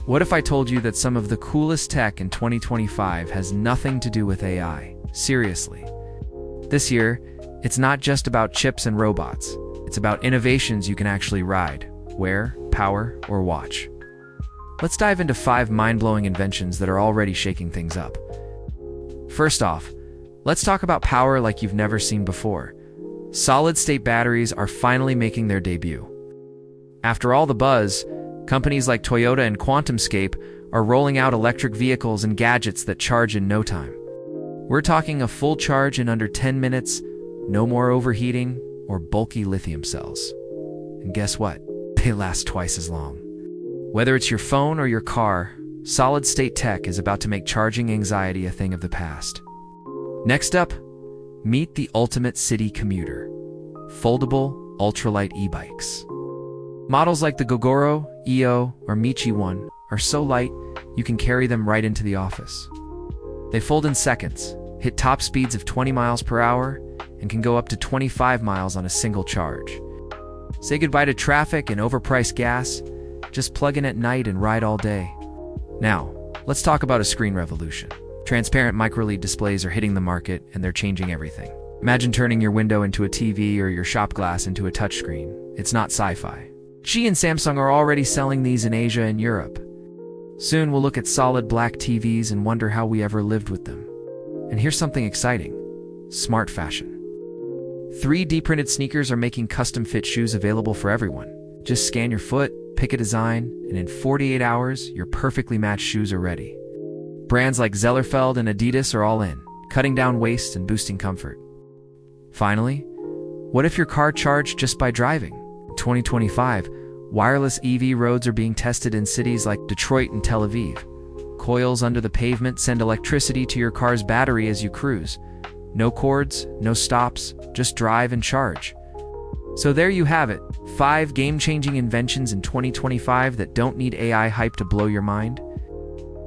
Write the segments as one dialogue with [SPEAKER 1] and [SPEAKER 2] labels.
[SPEAKER 1] What if I told you that some of the coolest tech in 2025 has nothing to do with AI? Seriously. This year, it's not just about chips and robots. It's about innovations you can actually ride, wear, power, or watch. Let's dive into 5 mind-blowing inventions that are already shaking things up. First off, let's talk about power like you've never seen before. Solid-state batteries are finally making their debut. After all the buzz, companies like Toyota and QuantumScape are rolling out electric vehicles and gadgets that charge in no time. We're talking a full charge in under 10 minutes, no more overheating or bulky lithium cells. And guess what? They last twice as long. Whether it's your phone or your car, solid-state tech is about to make charging anxiety a thing of the past. Next up, meet the ultimate city commuter, foldable ultralight e-bikes. Models like the Gogoro, EO, or Michi One are so light you can carry them right into the office. They fold in seconds, hit top speeds of 20 miles per hour, and can go up to 25 miles on a single charge. Say goodbye to traffic and overpriced gas. Just plug in at night and ride all day. Now, let's talk about a screen revolution. Transparent microLED displays are hitting the market, and they're changing everything. Imagine turning your window into a TV or your shop glass into a touchscreen. It's not sci-fi. LG and Samsung are already selling these in Asia and Europe. Soon we'll look at solid black TVs and wonder how we ever lived with them. And here's something exciting: smart fashion. 3D printed sneakers are making custom-fit shoes available for everyone. Just scan your foot, pick a design, and in 48 hours, your perfectly matched shoes are ready. Brands like Zellerfeld and Adidas are all in, cutting down waste and boosting comfort. Finally, what if your car charged just by driving? In 2025, wireless EV roads are being tested in cities like Detroit and Tel Aviv. Coils under the pavement send electricity to your car's battery as you cruise. No cords, no stops, just drive and charge. So there you have it, 5 game-changing inventions in 2025 that don't need AI hype to blow your mind.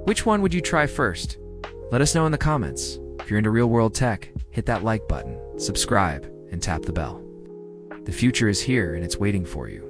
[SPEAKER 1] Which one would you try first? Let us know in the comments. If you're into real-world tech, hit that like button, subscribe, and tap the bell. The future is here and it's waiting for you.